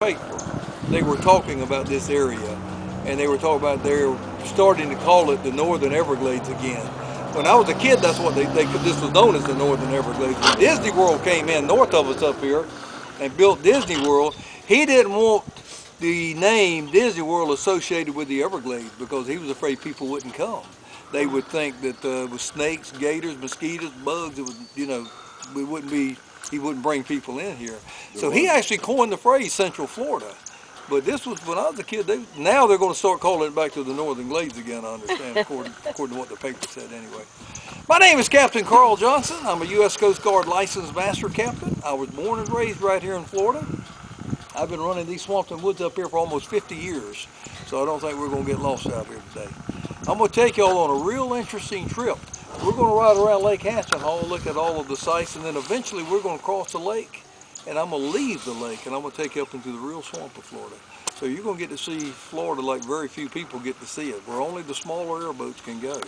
paper, they were talking about this area, and they were talking about they're starting to call it the Northern Everglades again. When I was a kid, that's what this was known as the Northern Everglades. When Disney World came in north of us up here and built Disney World, he didn't want the name Disney World associated with the Everglades because he was afraid people wouldn't come. They would think that with snakes, gators, mosquitoes, bugs, it was, we wouldn't be. He wouldn't bring people in here. So he actually coined the phrase Central Florida. But this was when I was a kid. Now they're going to start calling it back to the Northern Glades again, I understand, according to what the paper said anyway. My name is Captain Carl Johnson. I'm a U.S. Coast Guard licensed master captain. I was born and raised right here in Florida. I've been running these Swampton Woods up here for almost 50 years, so I don't think we're going to get lost out here today. I'm going to take y'all on a real interesting trip. We're going to ride around Lake Hall, look at all of the sites, and then eventually we're going to cross the lake, and I'm going to leave the lake, and I'm going to take you up into the real swamp of Florida. So you're going to get to see Florida like very few people get to see it, where only the smaller airboats can go.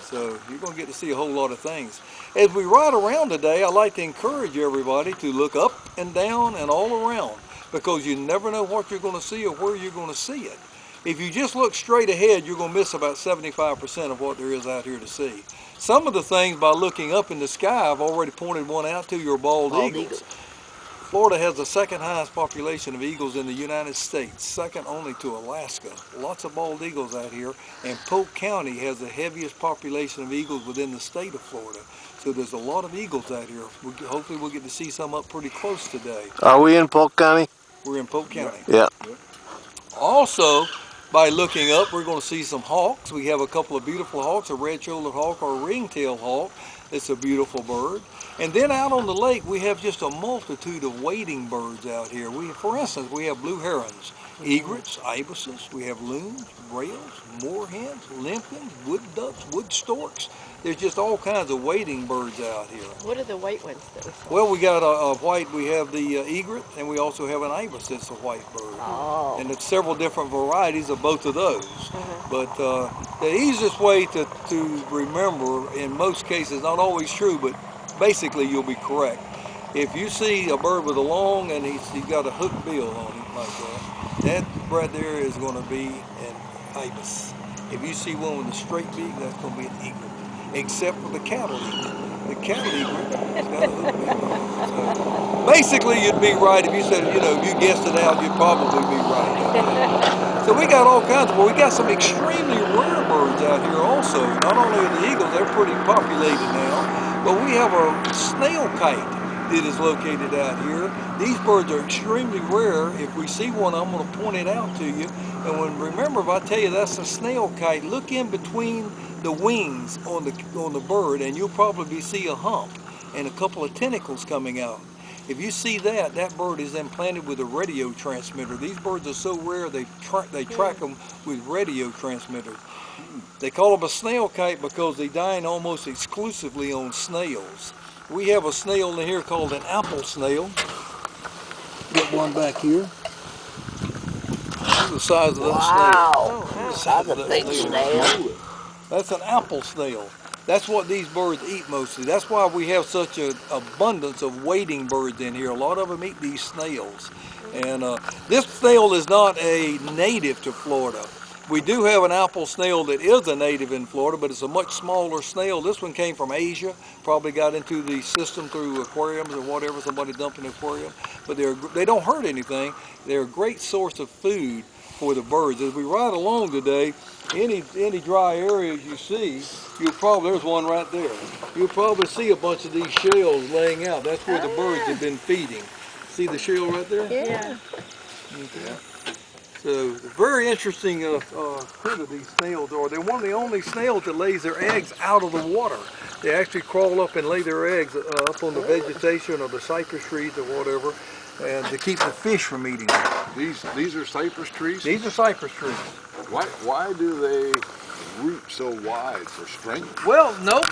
So you're going to get to see a whole lot of things. As we ride around today, I like to encourage everybody to look up and down and all around, because you never know what you're going to see or where you're going to see it. If you just look straight ahead, you're going to miss about 75% of what there is out here to see. Some of the things, by looking up in the sky, I've already pointed one out to you, are bald eagles. Florida has the second highest population of eagles in the United States, second only to Alaska. Lots of bald eagles out here, and Polk County has the heaviest population of eagles within the state of Florida. So there's a lot of eagles out here. Hopefully we'll get to see some up pretty close today. Are we in Polk County? We're in Polk County. Yeah. Also, by looking up, we're going to see some hawks. We have a couple of beautiful hawks, a red-shouldered hawk or a ring-tailed hawk. It's a beautiful bird. And then out on the lake, we have just a multitude of wading birds out here. For instance, we have blue herons, egrets, ibises. We have loons, rails, moorhens, limpets, wood ducks, wood storks. There's just all kinds of wading birds out here. What are the white ones that we saw? Well, we got a white, we have the egret, and we also have an ibis that's a white bird. Oh. And it's several different varieties of both of those. But the easiest way to remember, in most cases, not always true, but basically you'll be correct. If you see a bird with a long, and he's got a hooked bill on him like that right there is going to be an ibis. If you see one with a straight beak, that's going to be an egret. Except for the cattle egret. The cattle egret has got a hooked bill on it. So basically you'd be right if you said, if you guessed it out, you'd probably be right. So we got all kinds of, we got some extremely rare birds out here also. Not only are the eagles, they're pretty populated now, but we have a snail kite that is located out here. These birds are extremely rare. If we see one, I'm going to point it out to you. And remember, if I tell you that's a snail kite, look in between the wings on the bird, and you'll probably see a hump and a couple of tentacles coming out. If you see that, that bird is implanted with a radio transmitter. These birds are so rare, they track them with radio transmitters. They call them a snail kite because they dine almost exclusively on snails. We have a snail in here called an apple snail. Get one back here. The size of that snail. That's a big snail. That's an apple snail. That's what these birds eat mostly. That's why we have such an abundance of wading birds in here. A lot of them eat these snails. And this snail is not a native to Florida. We do have an apple snail that is a native in Florida, but it's a much smaller snail. This one came from Asia, probably got into the system through aquariums or whatever, somebody dumped an aquarium. But they don't hurt anything. They're a great source of food for the birds. As we ride along today, any dry areas you see, there's one right there. You'll probably see a bunch of these shells laying out. That's where the birds have been feeding. See the shell right there? Yeah. Okay. So, very interesting critter these snails are. They're one of the only snails that lays their eggs out of the water. They actually crawl up and lay their eggs up on the vegetation or the cypress trees or whatever, and to keep the fish from eating them. These are cypress trees? These are cypress trees. Why do they root so wide? For strength? Well, nope.